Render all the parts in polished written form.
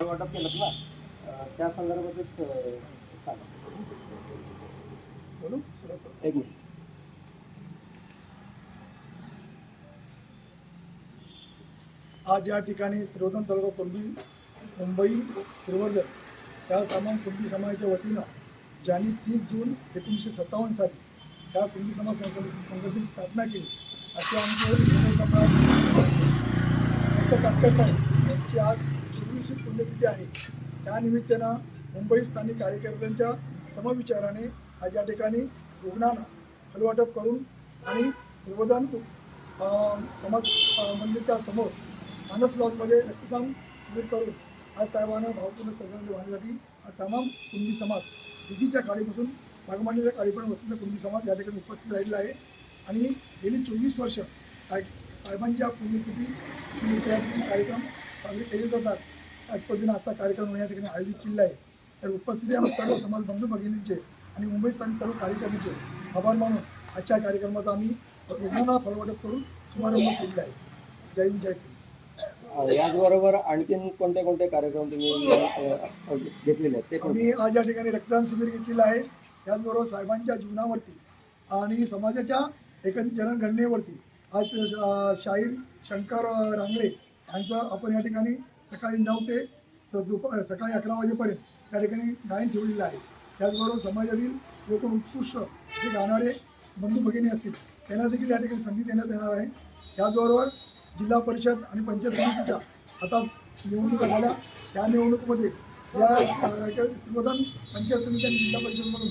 वाटप केलं ना त्या संदर्भातच सांगा. बोलू एक मिनिट. आज या ठिकाणी श्रीवर्धन तालुका कुणबी मुंबई श्रीवर्धन या तमाम कुणबी समाजाच्या वतीनं ज्यांनी 30 जून 1957 साली त्या कुणबी समाज संघटनेची स्थापना केली असे आमचे हृदय सम्राट असं कातकर यांची आज 24वी पुण्यतिथी आहे. त्यानिमित्तानं मुंबई स्थानिक कार्यकर्त्यांच्या समविचाराने आज या ठिकाणी रुग्णांना फलवाटप करून आणि श्रीवर्धन समाज मंदिरच्या समोर मानस लॉजमध्ये रक्तदान शिबिर करून आज साहेबांना भावपूर्ण श्रद्धांजली वाहण्यासाठी हा तमाम कुणबी समाज दिघीच्या काळीपासून बागमांडीच्या काळीपर्यंत वसलेला कुणबी समाज या ठिकाणी उपस्थित राहिलेला आहे. आणि गेली 24 वर्ष साहेबांच्या पुण्यतिथी या ठिकाणी कार्यक्रम साजरे केले जातात. त्याच पद्धतीने आजचा कार्यक्रम या ठिकाणी आयोजित केलेला आहे. तर उपस्थित सर्व समाज बंधू भगिनींचे आणि मुंबई स्थानिक सर्व कार्यकर्त्यांचे आभार मानून आजच्या कार्यक्रमाचा आम्ही रुग्णांना फलवाटप करून शुभारंभ केलेला आहे. जय हिंद जय हिंद. याचबरोबर आणखीन कोणते कोणते कार्यक्रम तुम्ही घेतलेले आहेत ते आम्ही आज या ठिकाणी रक्तदान शिबिर घेतलेलं आहे. त्याचबरोबर साहेबांच्या जीवनावरती आणि समाजाच्या एकंदरीत जनगणनेवरती आज शाहीर शंकर रांगळे यांचं आपण या ठिकाणी सकाळी 9 ते सकाळी 11 वाजेपर्यंत या ठिकाणी गायन ठेवलेलं आहे. त्याचबरोबर समाजातील लोक उत्कृष्ट असे गाणारे बंधू भगिनी असतील त्यांना देखील या ठिकाणी संधी देण्यात येणार आहे. त्याचबरोबर जिल्हा परिषद आणि पंचायत समितीच्या आता निवडणुका झाल्या त्या निवडणुकीमध्ये या श्रीवर्धन पंचायत समिती आणि जिल्हा परिषदमधून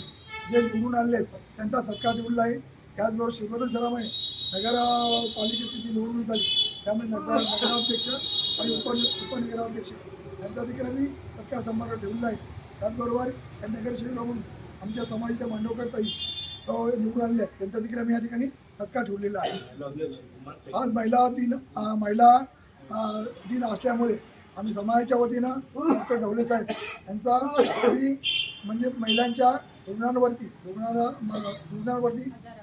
जे निवडून आलेले आहेत त्यांचा सत्कार ठेवलेला आहे. त्याचबरोबर श्रीवर्धन शहरामध्ये नगरपालिकेची जी निवडणूक झाली त्यामुळे नगराध्यक्ष आणि उपनगराध्यक्ष यांचा देखील आम्ही सत्कार सन्मान ठेवलेला आहे. त्याचबरोबर या नगरसेवक म्हणून आमच्या समाजाच्या मांडवकरताई निवडून आलेले आहेत त्यांचा देखील आम्ही या ठिकाणी सत्कार ठेवलेला आहे. आज महिला दिन असल्यामुळे आम्ही समाजाच्या वतीनं डॉक्टर ढवले साहेब यांचा म्हणजे महिलांच्या रुग्णांवरती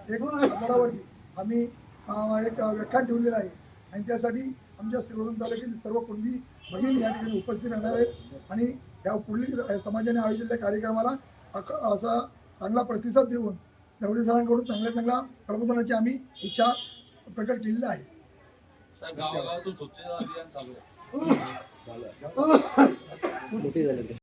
एक आजारावरती आम्ही एक व्याख्यान ठेवलेलं आहे. आणि त्यासाठी आमच्या श्रीवर्धन तालुक्यातील सर्व कुणबी भगिनी या ठिकाणी उपस्थित राहणार आहेत. आणि या पुढील समाजाने आयोजित कार्यक्रमाला असा चांगला प्रतिसाद देऊन ढवळे सरांकडून चांगल्या प्रबोधनाची आम्ही इच्छा प्रकट केलेली आहे. गावागावातून स्वच्छता अभियान चालू आहे.